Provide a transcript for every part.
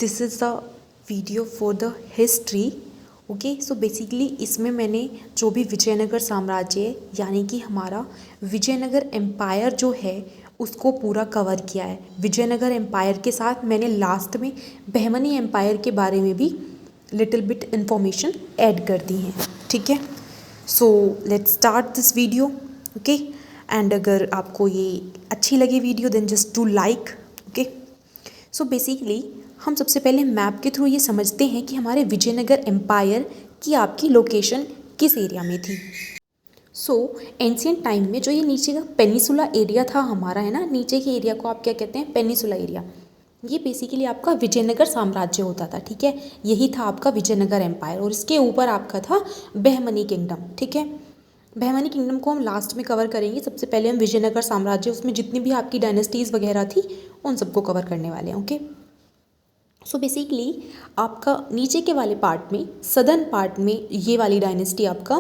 This is the video for the history. Okay, so basically इसमें मैंने जो भी विजयनगर साम्राज्य यानी कि हमारा विजयनगर एम्पायर जो है उसको पूरा कवर किया है। विजयनगर एम्पायर के साथ मैंने लास्ट में बहमनी एम्पायर के बारे में भी लिटिल बिट इन्फॉर्मेशन ऐड कर दी है। ठीक है, so let's start this video. Okay, and अगर आपको ये अच्छी लगी video then just do like. Okay, so basically हम सबसे पहले मैप के थ्रू ये समझते हैं कि हमारे विजयनगर एम्पायर की आपकी लोकेशन किस एरिया में थी। सो एंशियंट टाइम में जो ये नीचे का पेनिसुला एरिया था हमारा, है ना, नीचे के एरिया को आप क्या कहते हैं, पेनिसुला एरिया। ये बेसिकली आपका विजयनगर साम्राज्य होता था। ठीक है, यही था आपका विजयनगर एम्पायर और इसके ऊपर आपका था बहमनी किंगडम। ठीक है, बहमनी किंगडम को हम लास्ट में कवर करेंगे। सबसे पहले हम विजयनगर साम्राज्य, उसमें जितनी भी आपकी डायनेस्टीज़ वगैरह थी उन सबको कवर करने वाले हैं। ओके, सो बेसिकली आपका नीचे के वाले पार्ट में, सदर्न पार्ट में ये वाली डायनेस्टी आपका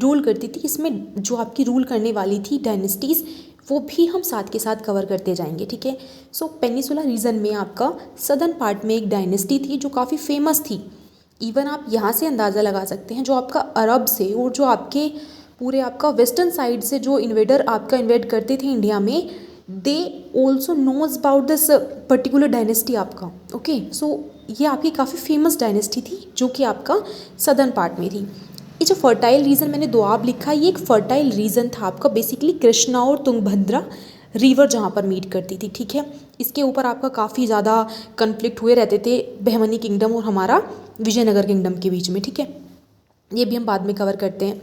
रूल करती थी। इसमें जो आपकी रूल करने वाली थी डायनेस्टीज़ वो भी हम साथ के साथ कवर करते जाएंगे। ठीक है, सो पेनिसुला रीजन में आपका सदर्न पार्ट में एक डायनेस्टी थी जो काफ़ी फेमस थी। इवन आप यहाँ से अंदाज़ा लगा सकते हैं, जो आपका अरब से और जो आपके पूरे आपका वेस्टर्न साइड से जो इन्वेडर आपका इन्वेड करते थे इंडिया में, they also knows about this particular dynasty आपका। ओके, सो ये आपकी काफ़ी फेमस डायनेस्टी थी जो कि आपका सदर्न पार्ट में थी। ये जो फर्टाइल रीजन मैंने दोआब लिखा, ये एक फर्टाइल रीजन था आपका, बेसिकली कृष्णा और तुंगभद्रा रिवर जहाँ पर मीट करती थी। ठीक है, इसके ऊपर आपका काफ़ी ज़्यादा कन्फ्लिक्ट हुए रहते थे बहमनी किंगडम और हमारा विजयनगर किंगडम के बीच में। ठीक है, ये भी हम बाद में कवर करते हैं।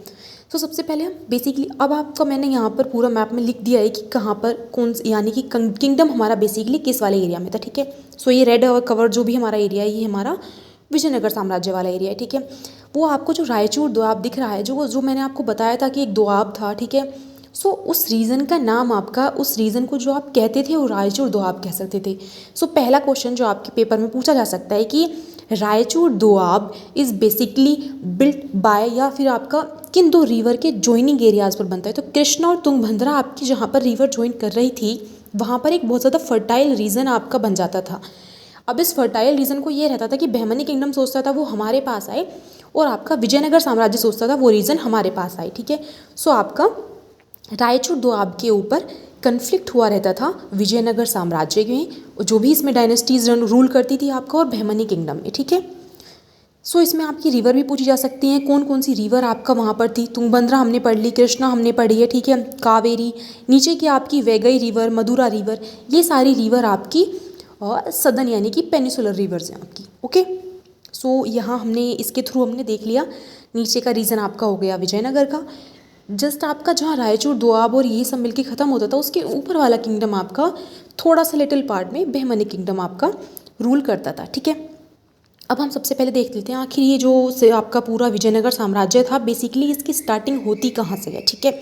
तो सबसे पहले हम बेसिकली, अब आपका मैंने यहाँ पर पूरा मैप में लिख दिया है कि कहाँ पर कौन, यानी कि किंगडम हमारा बेसिकली किस वाले एरिया में था। ठीक है, सो ये रेड कवर जो भी हमारा एरिया है ये हमारा विजयनगर साम्राज्य वाला एरिया है। ठीक है, वो आपको जो रायचूर दोआब दिख रहा है, जो मैंने आपको बताया था कि एक दोआब था। ठीक है, सो उस रीजन का नाम आपका, उस रीजन को जो आप कहते थे वो रायचूर दोआब कह सकते थे। सो पहला क्वेश्चन जो आपके पेपर में पूछा जा सकता है कि Raichur Doab is basically built by, या फिर आपका किन दो रिवर के ज्वाइनिंग एरियाज़ पर बनता है। तो कृष्णा और तुंगभद्रा आपकी जहाँ पर रिवर ज्वाइन कर रही थी वहाँ पर एक बहुत ज़्यादा फर्टाइल रीजन आपका बन जाता था। अब इस फर्टाइल रीजन को ये रहता था कि बहमनी किंगडम सोचता था वो हमारे पास आए और आपका विजयनगर साम्राज्य सोचता था वो रीजन हमारे पास आए। ठीक है, सो आपका रायचूर दोआब के ऊपर कन्फ्लिक्ट हुआ रहता था विजयनगर साम्राज्य में, जो भी इसमें डायनेस्टीज रूल करती थी आपका, और बहमनी किंगडम में। ठीक है, सो इसमें आपकी रिवर भी पूछी जा सकती हैं, कौन कौन सी रिवर आपका वहाँ पर थी। तुंगभद्रा हमने पढ़ ली, कृष्णा हमने पढ़ी है। ठीक है, कावेरी, नीचे की आपकी वैगई रिवर, मदुरा रिवर, ये सारी रिवर आपकी और सदन यानी कि पेनिसुलर रिवर्स हैं आपकी। ओके, सो यहाँ हमने इसके थ्रू हमने देख लिया नीचे का रीजन आपका हो गया विजयनगर का। जस्ट आपका जहाँ रायचूर दोआब और ये सब मिलके ख़त्म होता था, उसके ऊपर वाला किंगडम आपका थोड़ा सा लिटिल पार्ट में बहमनी किंगडम आपका रूल करता था। ठीक है, अब हम सबसे पहले देख लेते हैं आखिर ये जो से आपका पूरा विजयनगर साम्राज्य था बेसिकली इसकी स्टार्टिंग होती कहाँ से है। ठीक है,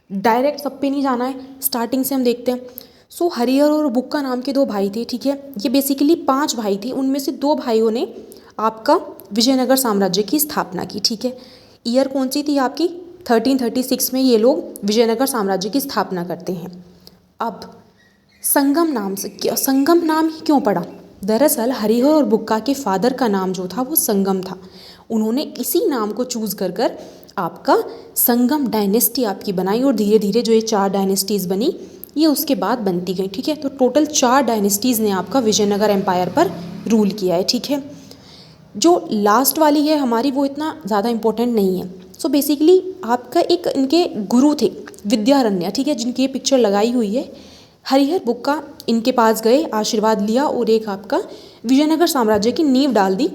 डायरेक्ट सब पे नहीं जाना है, स्टार्टिंग से हम देखते हैं। सो हरिहर और बुक्का नाम के दो भाई थे। ठीक है, ये बेसिकली 5 भाई थे, उनमें से 2 भाइयों ने आपका विजयनगर साम्राज्य की स्थापना की। ठीक है, ईयर कौन सी थी आपकी, 1336 में ये लोग विजयनगर साम्राज्य की स्थापना करते हैं। अब संगम नाम से, संगम नाम ही क्यों पड़ा, दरअसल हरिहर और बुक्का के फादर का नाम जो था वो संगम था। उन्होंने इसी नाम को चूज़ कर कर आपका संगम डायनेस्टी आपकी बनाई और धीरे धीरे जो ये 4 डायनेस्टीज़ बनी ये उसके बाद बनती गई। ठीक है, तो टोटल 4 डायनेस्टीज़ ने आपका विजयनगर एम्पायर पर रूल किया है। ठीक है, जो लास्ट वाली है हमारी वो इतना ज़्यादा इम्पोर्टेंट नहीं है। सो बेसिकली आपका एक इनके गुरु थे विद्यारण्य। ठीक है, जिनकी ये पिक्चर लगाई हुई है, हरिहर बुक्का इनके पास गए, आशीर्वाद लिया और एक आपका विजयनगर साम्राज्य की नींव डाल दी।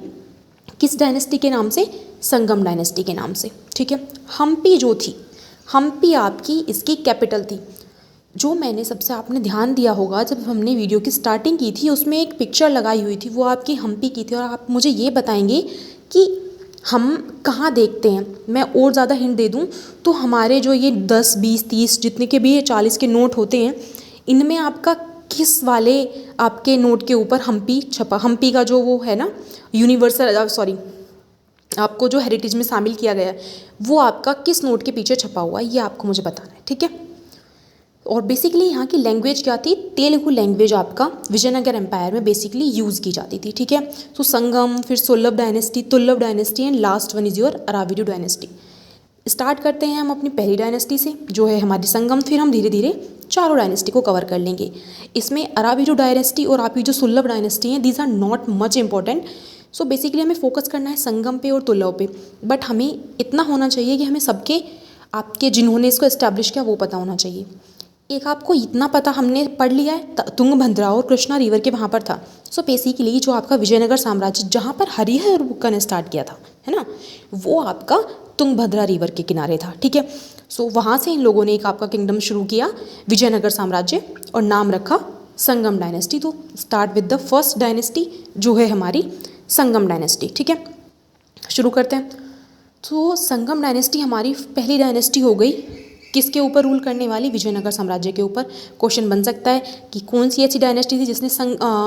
किस डायनेस्टी के नाम से, संगम डायनेस्टी के नाम से। ठीक है, हम्पी जो थी, हम्पी आपकी इसकी कैपिटल थी। जो मैंने सबसे आपने ध्यान दिया होगा जब हमने वीडियो की स्टार्टिंग की थी उसमें एक पिक्चर लगाई हुई थी, वो आपकी हम्पी की थी। और आप मुझे ये बताएंगे कि हम कहाँ देखते हैं। मैं और ज़्यादा हिंट दे दूँ तो हमारे जो ये 10, 20, 30 जितने के भी ये 40 के नोट होते हैं, इनमें आपका किस वाले आपके नोट के ऊपर हम्पी छपा, हम्पी का जो वो है ना यूनिवर्सल, सॉरी आपको जो हेरिटेज में शामिल किया गया है वो आपका किस नोट के पीछे छपा हुआ है, ये आपको मुझे बताना है। ठीक है, और बेसिकली यहाँ की लैंग्वेज क्या थी, तेलुगु लैंग्वेज आपका विजयनगर एम्पायर में बेसिकली यूज़ की जाती थी, ठीक है। तो संगम, फिर Saluva dynasty, Tuluva dynasty and last one is your Aravidu dynasty. Start करते हैं हम अपनी पहली डायनेस्टी से जो है हमारी संगम, फिर हम धीरे धीरे चारों डायनेस्टी को कवर कर लेंगे। इसमें अराविडू डायनेस्टी और आपकी जो सुल्लभ डायनेस्टी हैं these are not much important. So basically हमें फोकस करना है संगम पे और तुल्लभ पे, बट हमें इतना होना चाहिए कि हमें सबके आपके जिन्होंने इसको एस्टैब्लिश किया वो पता होना चाहिए। एक आपको इतना पता हमने पढ़ लिया है तुंगभद्रा और कृष्णा रिवर के वहाँ पर था। सो बेसिकली जो आपका विजयनगर साम्राज्य जहाँ पर हरिहर और बुक्का ने स्टार्ट किया था, है ना, वो आपका तुंगभद्रा रिवर के किनारे था, ठीक है। सो वहाँ से इन लोगों ने एक आपका किंगडम शुरू किया विजयनगर साम्राज्य और नाम रखा संगम डायनेस्टी। तो start with the first dynasty जो है हमारी संगम डायनेस्टी, ठीक है। शुरू करते हैं। तो संगम डायनेस्टी हमारी पहली डायनेस्टी हो गई, किसके ऊपर रूल करने वाली, विजयनगर साम्राज्य के ऊपर। क्वेश्चन बन सकता है कि कौन सी ऐसी डायनेस्टी थी जिसने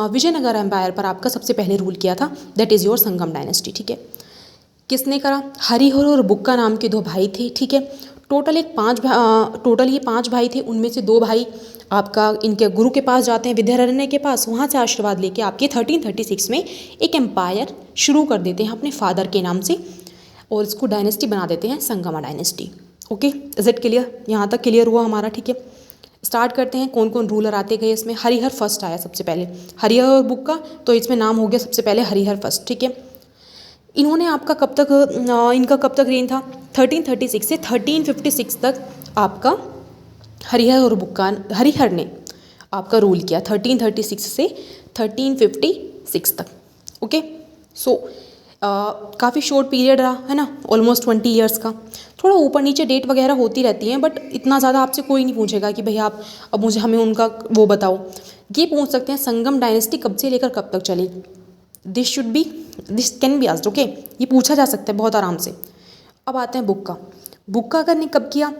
विजयनगर एम्पायर पर आपका सबसे पहले रूल किया था, that is your Sangam dynasty, ठीक है। किसने करा, हरिहर और बुक्का नाम के दो भाई थे, ठीक है। टोटल ये पांच भाई थे, उनमें से दो भाई आपका इनके गुरु के पास जाते हैं विद्यारण्य के पास, वहाँ से आशीर्वाद लेके आपके 1336 में एक एम्पायर शुरू कर देते हैं अपने फादर के नाम से और इसको डायनेस्टी बना देते हैं Sangma dynasty. Okay, is it clear, यहाँ तक क्लियर हुआ हमारा, ठीक है। स्टार्ट करते हैं कौन कौन रूलर आते गए इसमें। हरिहर फर्स्ट आया सबसे पहले, हरिहर और बुक्का, तो इसमें नाम हो गया सबसे पहले हरिहर फर्स्ट, ठीक है। इन्होंने आपका इनका कब तक रेन था, 1336 से 1356 तक आपका हरिहर ने आपका रूल किया 1336 से 1356 तक। ओके, सो काफ़ी शॉर्ट पीरियड रहा है ना, ऑलमोस्ट 20 ईयर्स का। थोड़ा ऊपर नीचे डेट वगैरह होती रहती हैं, बट इतना ज़्यादा आपसे कोई नहीं पूछेगा कि भैया आप अब हमें उनका वो बताओ। ये पूछ सकते हैं संगम डायनेस्टी कब से लेकर कब तक चली, this can be asked, okay, ये पूछा जा सकता है बहुत आराम से। अब आते हैं बुक्का ने कब किया,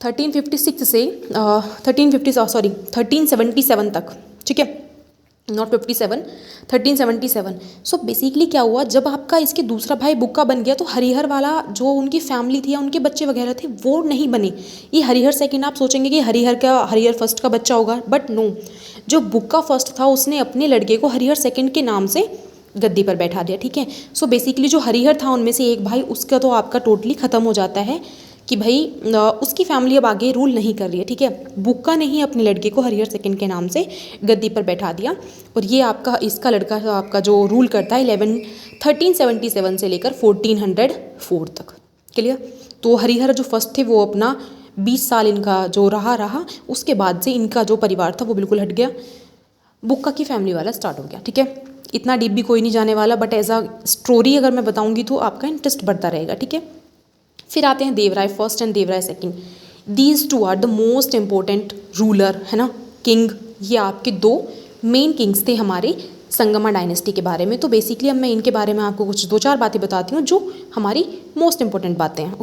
1356 से 1377 तक, ठीक है, नॉट 57, 1377। सो बेसिकली क्या हुआ, जब आपका इसके दूसरा भाई बुक्का बन गया तो हरिहर वाला जो उनकी फैमिली थी या उनके बच्चे वगैरह थे वो नहीं बने। ये हरिहर सेकंड, आप सोचेंगे कि हरिहर फर्स्ट का बच्चा होगा, बट नो, जो बुक्का फर्स्ट था उसने अपने लड़के को हरिहर सेकंड के नाम से गद्दी पर बैठा दिया, ठीक है। सो बेसिकली जो हरिहर था उनमें से एक भाई, उसका तो आपका टोटली ख़त्म हो जाता है कि भाई उसकी फैमिली अब आगे रूल नहीं कर रही है, ठीक है। बुक्का ने ही अपने लड़के को हरिहर सेकंड के नाम से गद्दी पर बैठा दिया और ये आपका इसका लड़का आपका जो रूल करता है 1377 से लेकर 1404 तक, क्लियर। तो हरिहर जो फर्स्ट थे वो अपना 20 साल इनका जो रहा उसके बाद से इनका जो परिवार था वो बिल्कुल हट गया, बुक्का की फैमिली वाला स्टार्ट हो गया, ठीक है। इतना डीप भी कोई नहीं जाने वाला, बट एज अ स्टोरी अगर मैं बताऊंगी तो आपका इंटरेस्ट बढ़ता रहेगा, ठीक है। फिर आते हैं Devaraya first and Devaraya second. These two are the most important ruler, है ना, किंग। ये आपके दो मेन किंग्स थे हमारे संगमा डायनेस्टी के बारे में। तो बेसिकली अब मैं इनके बारे में आपको कुछ 2-4 बातें बताती हूँ जो हमारी मोस्ट इंपॉर्टेंट बातें हैं।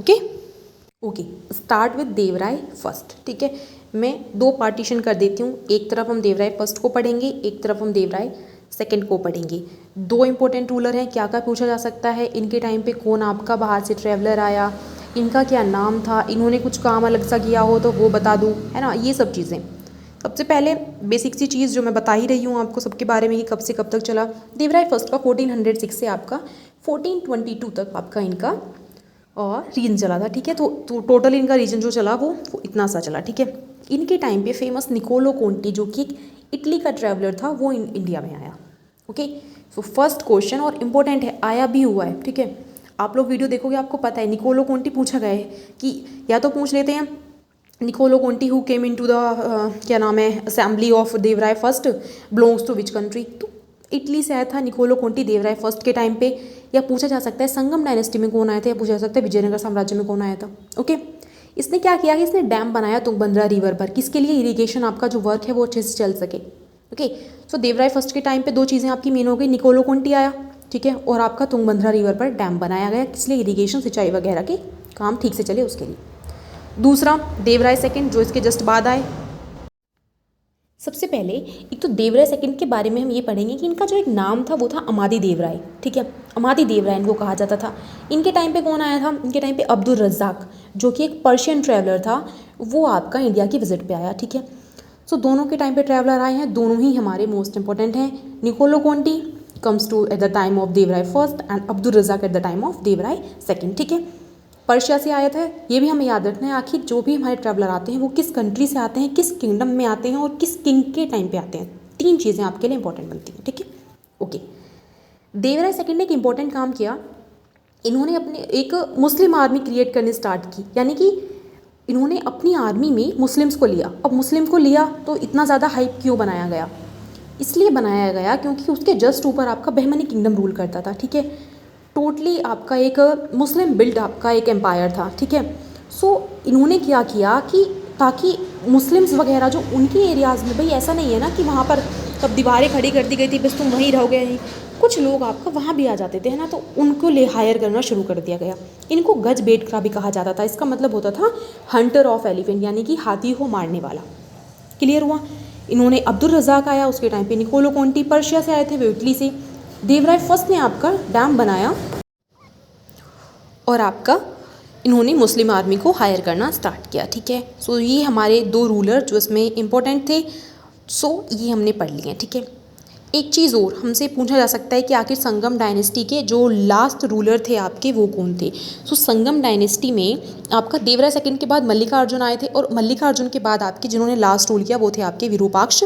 Okay, start with Devaraya first, ठीक है। मैं 2 पार्टीशन कर देती हूँ, एक तरफ हम देवराय फर्स्ट को पढ़ेंगे, एक तरफ हम देवराय सेकंड को पढ़ेंगे। 2 इंपॉर्टेंट रूलर हैं, क्या क्या पूछा जा सकता है, इनके टाइम पे कौन आपका बाहर से ट्रैवलर आया, इनका क्या नाम था, इन्होंने कुछ काम अलग सा किया हो तो वो बता दूँ, है ना, ये सब चीज़ें। सबसे पहले बेसिक सी चीज़ जो मैं बता ही रही हूँ आपको सबके बारे में कि कब से कब तक चला। देवराय फर्स्ट का 1406 से आपका 1422 तक आपका इनका और रीजन चला था, ठीक है। तो टोटल इनका रीजन जो चला वो इतना सा चला, ठीक है। इनके टाइम पे फेमस निकोलो कोंटी जो कि इटली का ट्रैवलर था वो इंडिया में आया। ओके, सो फर्स्ट क्वेश्चन और इम्पोर्टेंट है, आया भी हुआ है, ठीक है। आप लोग वीडियो देखोगे आपको पता है निकोलो कोंटी पूछा गया है कि या तो पूछ लेते हैं Niccolo Conti who came into the क्या नाम है assembly of Devaraya first belongs to which country, तो इटली से आया था निकोलो कोंटी देवराय फर्स्ट के टाइम पे। या पूछा जा सकता है संगम डायनेस्टी में कौन आया था, या पूछा जा सकता है विजयनगर साम्राज्य में कौन आया था। ओके, इसने क्या किया कि इसने डैम बनाया तुंगभद्रा रिवर पर, किसके लिए, इरिगेशन आपका जो वर्क है वो अच्छे से चल सके। ओके, सो देवराय फर्स्ट के टाइम पे 2 चीज़ें आपकी मेन हो गई, निकोलो कोंटी आया, ठीक है, और आपका तुंगभद्रा रिवर पर डैम बनाया गया, किस लिए, इरिगेशन सिंचाई वगैरह के काम ठीक से चले उसके लिए। दूसरा देवराय सेकंड जो इसके जस्ट बाद आए। सबसे पहले एक तो देवराय सेकंड के बारे में हम ये पढ़ेंगे कि इनका जो एक नाम था वो था अमादी देवराय, ठीक है, अमादी देवराय इनको कहा जाता था। इनके टाइम पे कौन आया था, इनके टाइम पे अब्दुल रज़्ज़ाक जो कि एक पर्शियन ट्रैवलर था, वो आपका इंडिया की विजिट पे आया, ठीक है। सो दोनों के टाइम पे ट्रैवलर आए हैं, दोनों ही हमारे मोस्ट इंपॉर्टेंट हैं। Niccolo Conti comes to at the time of Devaraya first and Abdul Razzaq at the time of Devaraya second, ठीक है। पर्शिया से आया था, ये भी हमें याद रखना है। आखिर जो भी हमारे ट्रैवलर आते हैं वो किस कंट्री से आते हैं, किस किंगडम में आते हैं और किस किंग के टाइम पे आते हैं, 3 चीज़ें आपके लिए इंपॉर्टेंट बनती हैं, ठीक है। ओके, देवराय सेकंड ने एक इंपॉर्टेंट काम किया, इन्होंने अपने एक मुस्लिम आर्मी क्रिएट करनी स्टार्ट की, यानी कि इन्होंने अपनी आर्मी में मुस्लिम्स को लिया। अब मुस्लिम को लिया तो इतना ज़्यादा हाइप क्यों बनाया गया, इसलिए बनाया गया क्योंकि उसके जस्ट ऊपर आपका बहमनी किंगडम रूल करता था, ठीक है। टोटली आपका एक मुस्लिम बिल्ड आपका एक एम्पायर था, ठीक है। सो इन्होंने क्या किया कि ताकि मुस्लिम्स वगैरह जो उनके एरियाज़ में, भाई ऐसा नहीं है ना कि वहाँ पर तब दीवारें खड़ी कर दी गई थी बस तुम वहीं रहोगे, नहीं, कुछ लोग आपका वहाँ भी आ जाते थे, है ना, तो उनको ले हायर करना शुरू कर दिया गया। इनको गज बेट का भी कहा जाता था, इसका मतलब होता था हंटर ऑफ एलिफेंट, यानी कि हाथी को मारने वाला। क्लियर हुआ। इन्होंने अब्दुल रज़ाक आया, उसके टाइम पे निकोलो कॉन्टी पर्शिया से आए थे, वो इटली से। देवराय फर्स्ट ने आपका डैम बनाया और आपका इन्होंने मुस्लिम आर्मी को हायर करना स्टार्ट किया, ठीक है। सो ये हमारे 2 रूलर जो इसमें इंपॉर्टेंट थे, सो ये हमने पढ़ लिए, ठीक है। एक चीज़ और हमसे पूछा जा सकता है कि आखिर संगम डायनेस्टी के जो लास्ट रूलर थे आपके वो कौन थे। सो संगम डायनेस्टी में आपका देवराय सेकंड के बाद मल्लिकार्जुन आए थे, और मल्लिकार्जुन के बाद आपके जिन्होंने लास्ट रूल किया वो थे आपके विरूपाक्ष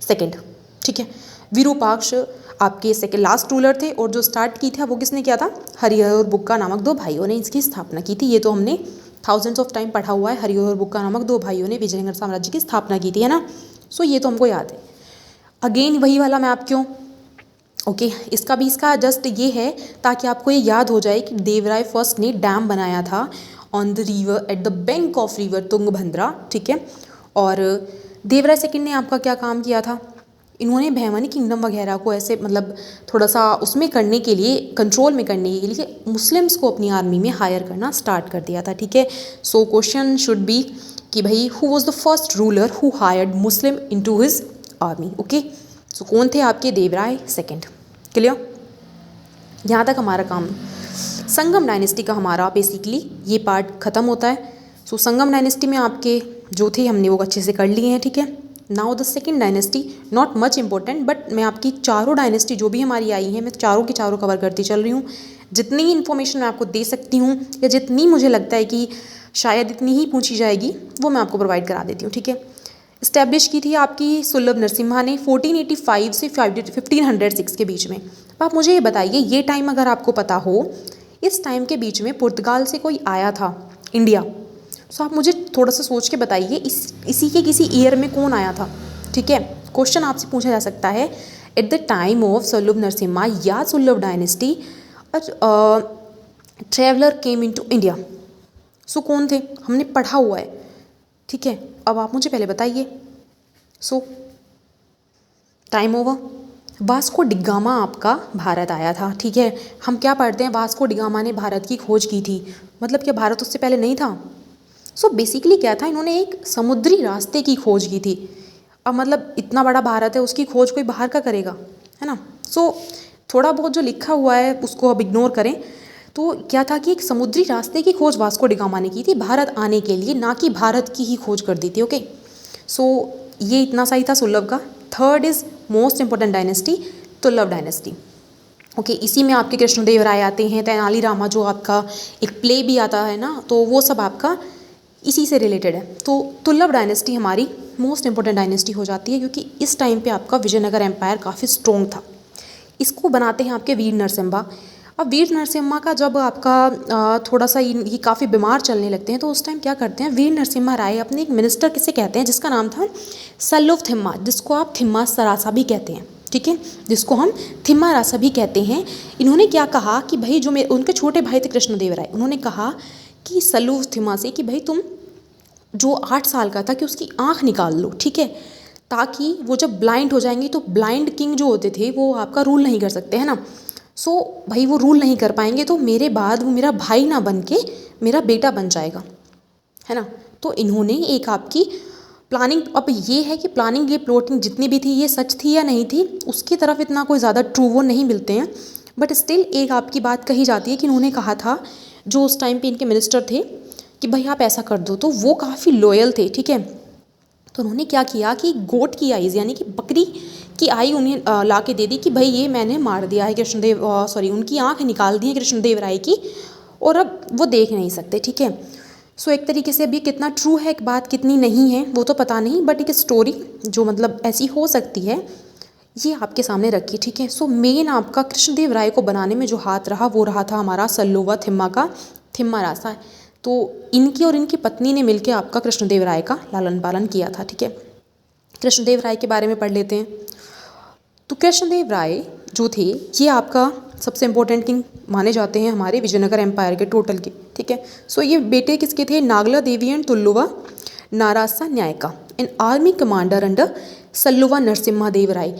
सेकंड, ठीक है। विरूपाक्ष आपके सेकंड लास्ट रूलर थे, और जो स्टार्ट की था वो किसने किया था, हरिहर और बुक्का नामक 2 भाइयों ने इसकी स्थापना की थी। ये तो हमने थाउजेंड्स ऑफ टाइम पढ़ा हुआ है, हरिहर और बुक्का नामक 2 भाइयों ने विजयनगर साम्राज्य की स्थापना की थी, है ना। सो ये तो हमको याद है। अगेन वही वाला मैप क्यों, ओके, इसका जस्ट ये है ताकि आपको ये याद हो जाए कि देवराय फर्स्ट ने डैम बनाया था on the river at the bank of river Tungabhadra, ठीक है। और देवराय सेकंड ने आपका क्या काम किया था, इन्होंने बहमनी किंगडम वगैरह को ऐसे मतलब थोड़ा सा उसमें करने के लिए, कंट्रोल में करने के लिए मुस्लिम्स को अपनी आर्मी में हायर करना स्टार्ट कर दिया था, ठीक है। सो क्वेश्चन शुड बी कि भाई who was the first ruler who hired Muslim into his army, okay. So कौन थे आपके, देवराय सेकंड। क्लियर, यहाँ तक हमारा काम संगम डायनेस्टी का हमारा बेसिकली ये पार्ट ख़त्म होता है। सो संगम डायनेस्टी में आपके जो थे हमने वो अच्छे से कर लिए हैं, ठीक है। Now the second dynasty, not much important, but मैं आपकी चारों डायनेस्टी जो भी हमारी आई हैं मैं चारों की चारों कवर करती चल रही हूँ। जितनी ही इन्फॉर्मेशन मैं आपको दे सकती हूँ या जितनी मुझे लगता है कि शायद इतनी ही पूछी जाएगी वो मैं आपको प्रोवाइड करा देती हूँ, ठीक है। इस्टेब्लिश की थी आपकी सुलभ नरसिम्हा ने 1485 से 1506 के बीच में। अब आप मुझे ये बताइए, ये टाइम अगर आपको पता हो, इस टाइम के बीच में पुर्तगाल से कोई आया था इंडिया, तो आप मुझे थोड़ा सा सोच के बताइए इसी के किसी ईयर में कौन आया था, ठीक है। क्वेश्चन आपसे पूछा जा सकता है एट द टाइम ऑफ सुलभ नरसिम्हा या Saluva dynasty traveller came into India. So कौन थे, हमने पढ़ा हुआ है, ठीक है। अब आप मुझे पहले बताइए। सो टाइम ओवर। वास्को डिगामा आपका भारत आया था, ठीक है। हम क्या पढ़ते हैं, वास्को डिगामा ने भारत की खोज की थी, मतलब क्या भारत उससे पहले नहीं था। सो बेसिकली क्या था, इन्होंने एक समुद्री रास्ते की खोज की थी। अब मतलब इतना बड़ा भारत है, उसकी खोज कोई बाहर का करेगा, है ना। सो थोड़ा बहुत जो लिखा हुआ है उसको अब इग्नोर करें। तो क्या था कि एक समुद्री रास्ते की खोज वास्को डिगामा ने की थी भारत आने के लिए, ना कि भारत की ही खोज कर दी थी, ओके। सो ये इतना सही था सुलभ का। Third is most important dynasty, Tughlaq dynasty, okay. इसी में आपके कृष्णदेव राय आते हैं, तेनाली रामा जो आपका एक प्ले भी आता है ना, तो वो सब आपका इसी से रिलेटेड है। तो तुगलक डायनेस्टी हमारी मोस्ट इंपॉर्टेंट डायनेस्टी हो जाती है, क्योंकि इस टाइम पे आपका विजयनगर एम्पायर काफ़ी स्ट्रॉन्ग था। इसको बनाते हैं आपके वीर नरसिम्हा। अब वीर नरसिम्हा का जब आपका थोड़ा सा ये काफ़ी बीमार चलने लगते हैं, तो उस टाइम क्या करते हैं, वीर नरसिम्हा राय अपने एक मिनिस्टर किसे कहते हैं जिसका नाम था सल्लुव थिम्मा, जिसको आप थिम्मा सरासा भी कहते हैं, ठीक है, जिसको हम थिम्मा रासा भी कहते हैं। इन्होंने क्या कहा कि भाई जो उनके छोटे भाई थे कृष्णदेव राय, उन्होंने कहा कि सल्लुव थिम्मा से कि भाई तुम जो 8 साल का था कि उसकी आँख निकाल लो, ठीक है, ताकि वो जब ब्लाइंड हो जाएंगी तो ब्लाइंड किंग जो होते थे वो आपका रूल नहीं कर सकते, है ना। सो भाई वो रूल नहीं कर पाएंगे तो मेरे बाद वो मेरा भाई ना बन के मेरा बेटा बन जाएगा, है ना। तो इन्होंने एक आपकी प्लानिंग, अब ये है कि प्लानिंग ये प्लॉटिंग जितनी भी थी ये सच थी या नहीं थी, उसकी तरफ इतना कोई ज़्यादा ट्रू वो नहीं मिलते हैं, बट स्टिल एक आपकी बात कही जाती है कि इन्होंने कहा था जो उस टाइम पे इनके मिनिस्टर थे कि भाई आप ऐसा कर दो, तो वो काफ़ी लॉयल थे, ठीक है। तो उन्होंने क्या किया कि गोट की आइज़ यानी कि बकरी की आई उन्हें ला के दे दी कि भाई ये मैंने मार दिया है कृष्णदेव, सॉरी उनकी आँख निकाल दी है कृष्णदेव राय की और अब वो देख नहीं सकते, ठीक है। सो एक तरीके से अब ये कितना ट्रू है एक बात कितनी नहीं है वो तो पता नहीं, बट एक स्टोरी जो मतलब ऐसी हो सकती है ये आपके सामने रखी, ठीक है। सो मेन आपका कृष्णदेव राय को बनाने में जो हाथ रहा वो रहा था हमारा सल्लुवा थिम्मा का थिम्मारासा। तो इनकी और इनकी पत्नी ने मिलकर आपका कृष्णदेव राय का लालन पालन किया था, ठीक है। कृष्णदेव राय के बारे में पढ़ लेते हैं। तो कृष्णदेव राय जो थे ये आपका सबसे इम्पोर्टेंट किंग माने जाते हैं हमारे विजयनगर एम्पायर के टोटल के, ठीक है। सो ये बेटे किसके थे? Nagala Devi and Tuluva Narasa Nayaka, an army commander under Saluva Narasimha Deva Raya.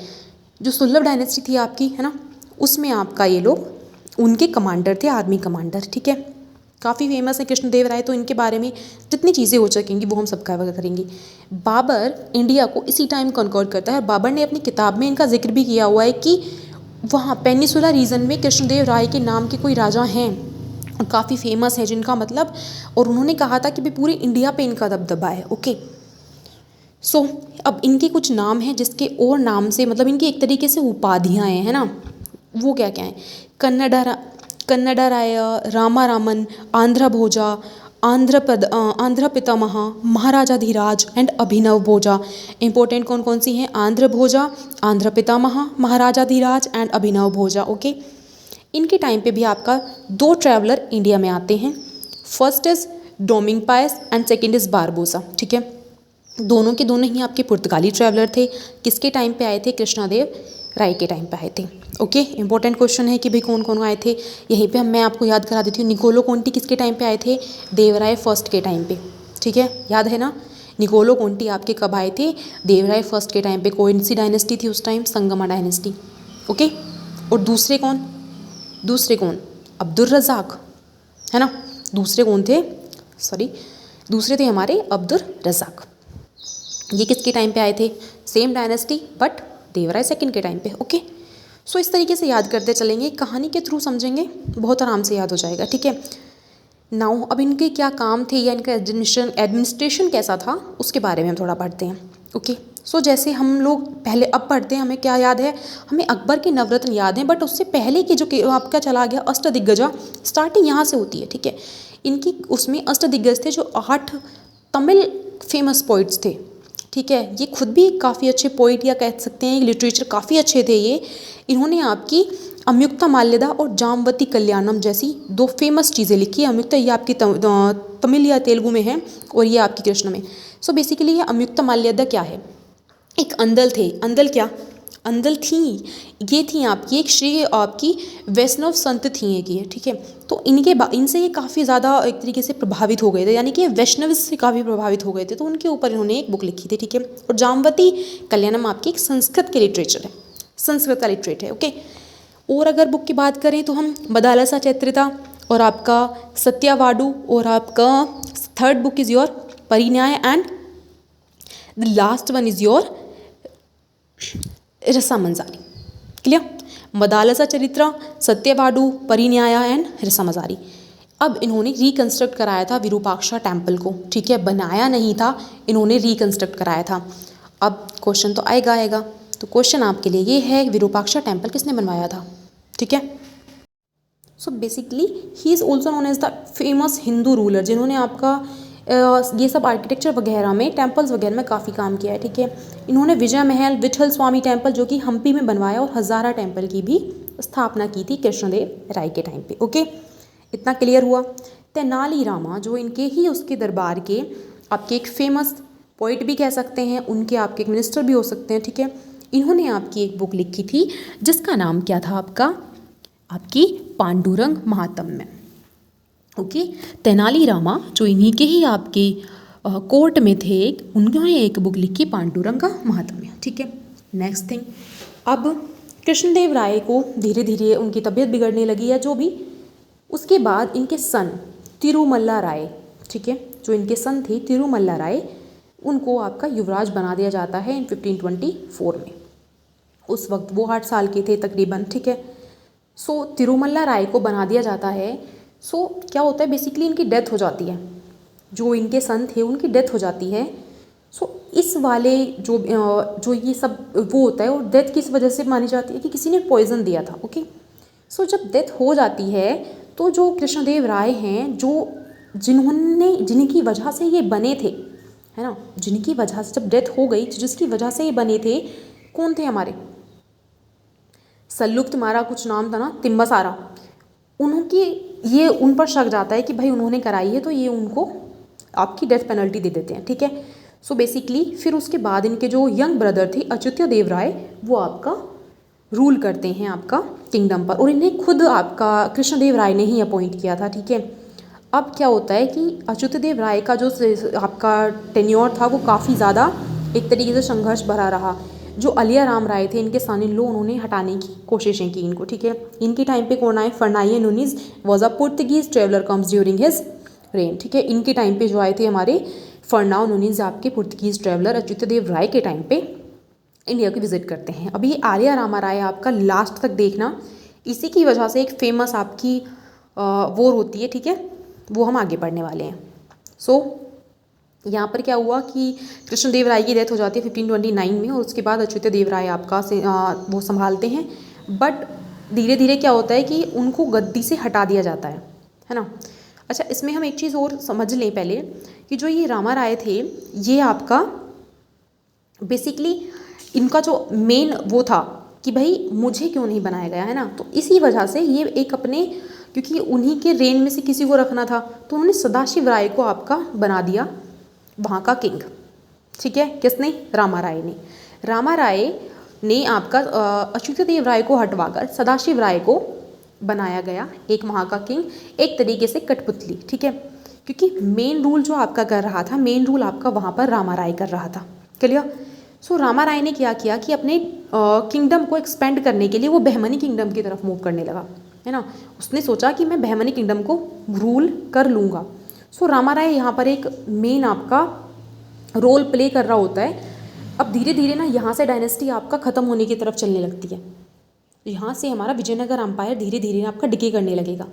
जो सुल्लभ डायनेस्टी थी आपकी, है ना, उसमें आपका ये लोग उनके कमांडर थे, आर्मी कमांडर, ठीक है। काफ़ी फेमस है कृष्णदेव राय, तो इनके बारे में जितनी चीज़ें हो सकेंगी वो हम सब कवर करेंगे। बाबर इंडिया को इसी टाइम कॉन्कर करता है और बाबर ने अपनी किताब में इनका जिक्र भी किया हुआ है कि वहाँ पेनिसुला रीजन में कृष्णदेव राय के नाम के कोई राजा हैं और काफ़ी फेमस है जिनका मतलब, और उन्होंने कहा था कि भाई पूरे इंडिया पे इनका दबदबा है, ओके। सो अब इनके कुछ नाम हैं जिसके और नाम से मतलब इनकी एक तरीके से उपाधियाँ हैं, है ना, वो क्या क्या हैं? कन्नडराय, रामारामन, आंध्र भोजा, आंध्र पितामह, महाराजा धीराज एंड अभिनव भोजा। इंपॉर्टेंट कौन कौन सी हैं? Andhra Bhoja, Andhra Pitamaha, Maharaja Dhiraj and Abhinava Bhoja, okay. इनके टाइम पे भी आपका दो ट्रैवलर इंडिया में आते हैं, first is Domingo Paes and second is Barbosa, ठीक है। दोनों के दोनों ही आपके पुर्तगाली ट्रैवलर थे। किसके टाइम पे आए थे? कृष्णदेव राय के टाइम पे आए थे, ओके। इंपॉर्टेंट क्वेश्चन है कि भाई कौन कौन आए थे, यहीं पे मैं आपको याद करा देती हूँ। निकोलो कोंटी किसके टाइम पे आए थे? देवराय फर्स्ट के टाइम पे, ठीक है, याद है ना। निकोलो कोंटी आपके कब आए थे? देवराय फर्स्ट के टाइम पे। कौन सी डायनेस्टी थी उस टाइम? Sangma dynasty, okay. और दूसरे कौन? अब्दुल रज़ाक, है ना। दूसरे कौन थे? सॉरी, दूसरे थे हमारे अब्दुल रज़ाक। ये किसके टाइम पे आए थे? Same dynasty but Devaraya second के टाइम पे, ओके। सो इस तरीके से याद करते चलेंगे, कहानी के थ्रू समझेंगे, बहुत आराम से याद हो जाएगा, ठीक है। नाउ अब इनके क्या काम थे या इनका एडमिनिस्ट्रेशन कैसा था उसके बारे में हम थोड़ा पढ़ते हैं, ओके। सो जैसे हम लोग पहले अब पढ़ते हैं, हमें क्या याद है? हमें अकबर के नवरत्न याद हैं, बट उससे पहले की जो आपका चला गया अष्टदिग्गजा, स्टार्टिंग यहाँ से होती है, ठीक है। इनकी उसमें अष्टदिग्गज थे जो 8 तमिल फेमस पोइट्स थे, ठीक है। ये खुद भी काफ़ी अच्छे पोइट या कह सकते हैं लिटरेचर काफ़ी अच्छे थे ये। इन्होंने आपकी अम्युक्ता माल्यदा और जामवती कल्याणम जैसी 2 फेमस चीज़ें लिखी है। अम्युक्ता ये आपकी तमिल या तेलुगु में है और ये आपकी कृष्ण में। सो बेसिकली ये अम्युक्ता माल्यदा क्या है? एक अंदल थे, अंदल थी, ये थी आपकी एक श्री आपकी वैष्णव संत थी एक ये, ठीक है। तो इनसे ये काफ़ी ज़्यादा एक तरीके से प्रभावित हो गए थे, यानी कि वैष्णव से काफ़ी प्रभावित हो गए थे, तो उनके ऊपर इन्होंने एक बुक लिखी थी, ठीक है। और जामवती कल्याणम आपकी एक संस्कृत के लिटरेचर है, संस्कृत का लिटरेट है, ओके। और अगर बुक की बात करें तो हम बदालसा चैत्रिता और आपका सत्यावाडु और आपका third book is your Parinaya and the last one is your Rasamanjari, clear. Madalasa Charitra, Satyavadu, परिन्याय and रसामंसारी। अब इन्होंने रिकंस्ट्रक्ट कराया था विरूपाक्षा टेम्पल को, ठीक है, बनाया नहीं था, इन्होंने रिकंस्ट्रक्ट कराया था। अब क्वेश्चन तो आएगा, तो क्वेश्चन आपके लिए ये है विरूपाक्षा टेम्पल किसने बनवाया था, ठीक है। So basically he is also known as the famous Hindu ruler, जिन्होंने आपका ये सब आर्किटेक्चर वगैरह में, टेम्पल्स वगैरह में काफ़ी काम किया है, ठीक है। इन्होंने विजय महल, विठल स्वामी टेम्पल जो कि हम्पी में बनवाया, और हज़ारा टेम्पल की भी स्थापना की थी कृष्णदेव राय के टाइम पे, ओके। इतना क्लियर हुआ। तेनाली रामा जो इनके ही उसके दरबार के आपके एक फेमस पोइट भी कह सकते हैं, उनके आपके एक मिनिस्टर भी हो सकते हैं, ठीक है। इन्होंने आपकी एक बुक लिखी थी जिसका नाम क्या था आपकी पांडुरंग महात्म्य, ओके। तेनालीरामा जो इन्हीं के ही आपके कोर्ट में थे, उन्होंने एक बुक लिखी पांडुरंग का महात्म्य, ठीक है। नेक्स्ट थिंग, अब कृष्णदेव राय को धीरे धीरे उनकी तबीयत बिगड़ने लगी है, जो भी उसके बाद इनके सन तिरुमल्ला राय, ठीक है, जो इनके सन थे तिरुमल्ला राय, उनको आपका युवराज बना दिया जाता है इन 1524 में। उस वक्त वो 8 साल के थे तकरीबन, ठीक है। सो तिरुमल्ला राय को बना दिया जाता है। सो क्या होता है, बेसिकली इनकी डेथ हो जाती है, जो इनके सन थे उनकी डेथ हो जाती है। सो इस वाले जो ये सब वो होता है, और डेथ किस वजह से मानी जाती है कि किसी ने पॉइजन दिया था। ओके, सो जब डेथ हो जाती है तो जो कृष्णदेव राय हैं, जिनकी वजह से ये बने थे, है ना, जिनकी वजह से जब डेथ हो गई, जिसकी वजह से ये बने थे, कौन थे हमारे? सल्लुक तुम्हारा कुछ नाम था ना, तिम्बसारा। उनकी ये उन पर शक जाता है कि भाई उन्होंने कराई है, तो ये उनको आपकी डेथ पेनल्टी दे देते हैं। ठीक है, सो बेसिकली फिर उसके बाद इनके जो यंग ब्रदर थे अच्युत देव राय, वो आपका रूल करते हैं आपका किंगडम पर, और इन्हें खुद आपका कृष्णदेव राय ने ही अपॉइंट किया था। ठीक है, अब क्या होता है कि अच्युत देव राय का जो आपका टेन्योर था वो काफ़ी ज़्यादा एक तरीके से संघर्ष भरा रहा। जो अलिया राम राय थे, इनके सन इन लॉ, उन्होंने हटाने की कोशिशें की इनको। ठीक है, इनके टाइम पे कौन आए? Fernando Nuniz was a Portuguese traveller comes during his reign. ठीक है, इनके टाइम पे जो आए थे हमारे फर्नांडियो नूनीज, आपके पुर्तगीज ट्रेवलर अच्युत देव राय के टाइम पे इंडिया की विजिट करते हैं। अभी आर्या रामा राय आपका लास्ट तक देखना, इसी की वजह से एक फेमस आपकी वॉर होती है। ठीक है, वो हम आगे पढ़ने वाले हैं। सो यहाँ पर क्या हुआ कि कृष्णदेव राय की डेथ हो जाती है 1529 में, और उसके बाद अच्युत देव राय आपका वो संभालते हैं। बट धीरे धीरे क्या होता है कि उनको गद्दी से हटा दिया जाता है ना। अच्छा, इसमें हम एक चीज़ और समझ लें पहले कि जो ये रामा राय थे, ये आपका बेसिकली इनका जो मेन वो था कि भाई मुझे क्यों नहीं बनाया गया, है ना। तो इसी वजह से ये एक अपने, क्योंकि उन्हीं के रेन में से किसी को रखना था, तो उन्होंने सदाशिव राय को आपका बना दिया वहाँ का किंग। ठीक है, किसने? रामा राय ने। रामा राय ने आपका अच्युत देव राय को हटवाकर सदाशिव राय को बनाया गया एक वहाँ का किंग, एक तरीके से कठपुतली। ठीक है, क्योंकि मेन रूल जो आपका कर रहा था, मेन रूल आपका वहाँ पर रामा राय कर रहा था। क्लियर? सो रामा राय ने क्या किया कि अपने किंगडम को एक्सपेंड करने के लिए वो बहमनी किंगडम की तरफ मूव करने लगा, है ना। उसने सोचा कि मैं बहमनी किंगडम को रूल कर लूँगा। सो रामा राय यहाँ पर एक मेन आपका रोल प्ले कर रहा होता है। अब धीरे धीरे ना यहाँ से डायनेस्टी आपका ख़त्म होने की तरफ चलने लगती है। यहाँ से हमारा विजयनगर एम्पायर धीरे धीरे आपका डिके करने लगेगा।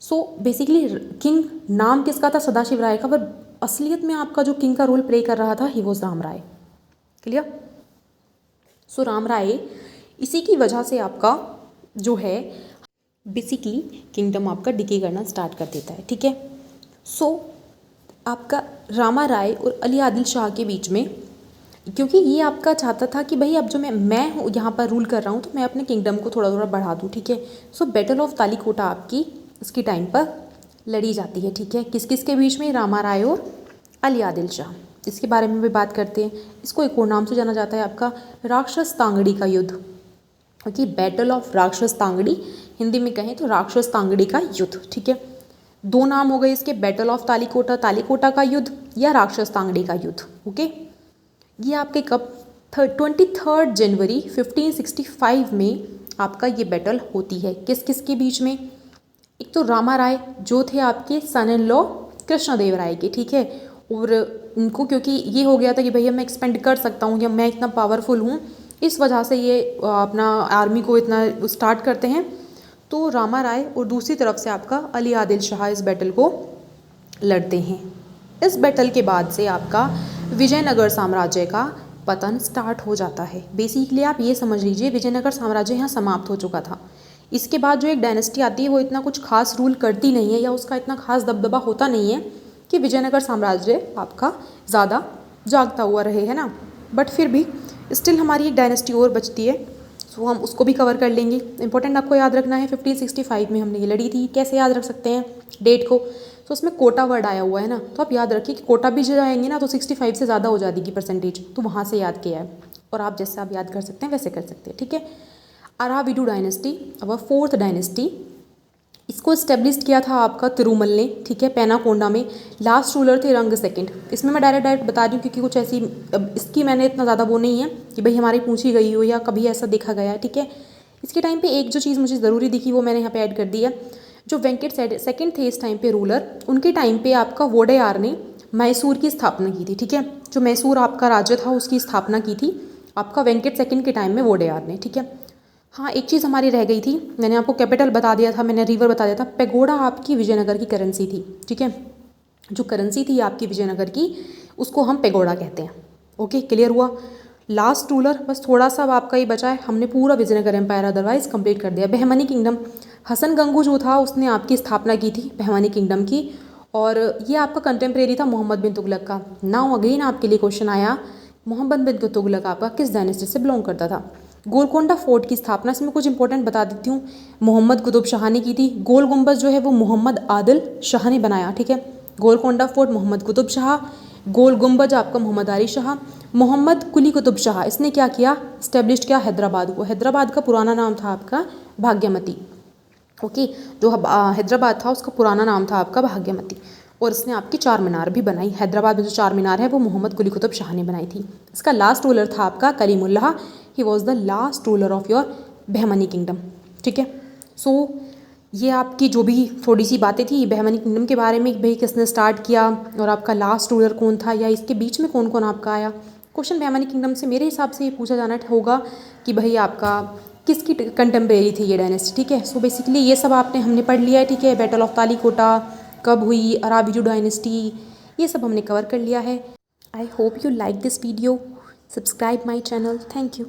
सो बेसिकली किंग नाम किसका था? सदाशिव राय का, पर असलियत में आपका जो किंग का रोल प्ले कर रहा था he was Rama Raya. Clear? So Rama Raya, इसी की वजह से आपका जो है बेसिकली किंगडम आपका डिके करना स्टार्ट कर देता है। ठीक है, सो आपका रामा राय और अली आदिल शाह के बीच में, क्योंकि ये आपका चाहता था कि भाई अब जो मैं यहाँ पर रूल कर रहा हूँ, तो मैं अपने किंगडम को थोड़ा थोड़ा बढ़ा दूँ। ठीक है, सो बैटल ऑफ तालीकोटा आपकी इसकी टाइम पर लड़ी जाती है। ठीक है, किस किस के बीच में? रामा राय और अली आदिल शाह। इसके बारे में भी बात करते हैं। इसको एक और नाम से जाना जाता है आपका राक्षस तांगड़ी का युद्ध, क्योंकि बैटल ऑफ राक्षस तांगड़ी, हिंदी में कहें तो राक्षस तांगड़ी का युद्ध। ठीक है, दो नाम हो गए इसके, बैटल ऑफ तालीकोटा, तालीकोटा का युद्ध, या राक्षस तांगड़ी का युद्ध। ओके, ये आपके कब? 23 जनवरी 1565 में आपका ये बैटल होती है। किस किस के बीच में? एक तो रामा राय जो थे आपके सन इन लॉ कृष्णदेव राय के। ठीक है, और उनको क्योंकि ये हो गया था कि भैया मैं एक्सपेंड कर सकता हूँ या मैं इतना पावरफुल हूँ, इस वजह से ये अपना आर्मी को इतना स्टार्ट करते हैं। तो रामा राय और दूसरी तरफ से आपका अली आदिल शाह इस बैटल को लड़ते हैं। इस बैटल के बाद से आपका विजयनगर साम्राज्य का पतन स्टार्ट हो जाता है। बेसिकली आप ये समझ लीजिए विजयनगर साम्राज्य यहाँ समाप्त हो चुका था। इसके बाद जो एक डायनेस्टी आती है वो इतना कुछ खास रूल करती नहीं है, या उसका इतना खास दबदबा होता नहीं है कि विजयनगर साम्राज्य आपका ज़्यादा जागता हुआ रहे, है ना। बट फिर भी स्टिल हमारी एक डायनेस्टी और बचती है, सो हम उसको भी कवर कर लेंगे। इंपॉर्टेंट आपको याद रखना है 1565 में हमने ये लड़ी थी। कैसे याद रख सकते हैं डेट को? तो उसमें कोटा वर्ड आया हुआ है ना, तो आप याद रखिए कि कोटा भी जो आएंगे ना तो 65 से ज़्यादा हो जाएगी परसेंटेज, तो वहाँ से याद किया है। और आप जैसे आप याद कर सकते हैं वैसे कर सकते हैं। ठीक है, अराविडू डायनेस्टी, अब 4th डायनेस्टी, इसको इस्टेब्लिश किया था आपका तिरुमल ने। ठीक है, पेनाकोंडा में। लास्ट रूलर थे रंग सेकंड। इसमें मैं डायरेक्ट बता रही हूँ क्योंकि कुछ ऐसी इसकी मैंने इतना ज़्यादा वो नहीं है कि भाई हमारी पूछी गई हो या कभी ऐसा देखा गया है। ठीक है, इसके टाइम पे एक जो चीज़ मुझे ज़रूरी दिखी वो मैंने यहाँ पे ऐड कर दी है। जो वेंकट सेकंड थे इस टाइम पे रूलर, उनके टाइम पे आपका वोडेयार ने मैसूर की स्थापना की थी। ठीक है, जो मैसूर आपका राज्य था उसकी स्थापना की थी आपका वेंकट सेकंड के टाइम में वोडेयार ने। ठीक है, हाँ एक चीज़ हमारी रह गई थी, मैंने आपको कैपिटल बता दिया था, मैंने रिवर बता दिया था। पेगोडा आपकी विजयनगर की करेंसी थी। ठीक है, जो करेंसी थी आपकी विजयनगर की उसको हम पेगोडा कहते हैं। ओके, क्लियर हुआ। लास्ट रूलर बस थोड़ा सा अब आपका ही बचा है, हमने पूरा विजयनगर एम्पायर अदरवाइज कंप्लीट कर दिया। बहमनी किंगडम, हसन गंगू जो था उसने आपकी स्थापना की थी बहमनी किंगडम की, और ये आपका कंटेम्प्रेरी था मोहम्मद बिन तुगलक का। नाउ अगेन आपके लिए क्वेश्चन आया, मोहम्मद बिन तुगलक आपका किस डायनेस्टी से बिलोंग करता था। गोलकोंडा फोर्ट की स्थापना इसमें कुछ इंपॉर्टेंट बता देती हूँ, मोहम्मद कुतुब शाह ने की थी। गोल गुम्बद जो है वो मोहम्मद आदिल शाह ने बनाया, ठीक है। गोलकोंडा फोर्ट मोहम्मद कुतुब शाह, गोल गुम्बज आपका मोहम्मद आली शाह। मोहम्मद कुली कुतुब शाह इसने क्या किया, स्टेब्लिश किया हैदराबाद को। हैदराबाद का पुराना नाम था आपका भाग्यमती, ओके। जो हैदराबाद था उसका पुराना नाम था आपका भाग्यमती, और इसने आपकी चार मीनार भी बनाई। हैदराबाद में जो चार मीनार है वो मोहम्मद कुली कुतुब शाह ने बनाई थी। इसका लास्ट रूलर था आपका Kalimullah, he was the last ruler of your Bahmani kingdom, ठीक है। सो ये आपकी जो भी थोड़ी सी बातें थी बहमनी किंगडम के बारे में, भाई किसने स्टार्ट किया और आपका लास्ट रूलर कौन था, या इसके बीच में कौन कौन आपका आया। क्वेश्चन बहमनी किंगडम से मेरे हिसाब से ये पूछा जाना होगा कि भाई आपका किसकी कंटेम्प्रेरी थी ये डायनेस्टी, ठीक है। सो बेसिकली ये सब हमने पढ़ लिया है, ठीक है। बैटल ऑफ तालीकोटा कब हुई, अराबिजू डायनेस्टी, ये सब हमने कवर कर लिया है। I hope you like this video, subscribe my channel, thank you.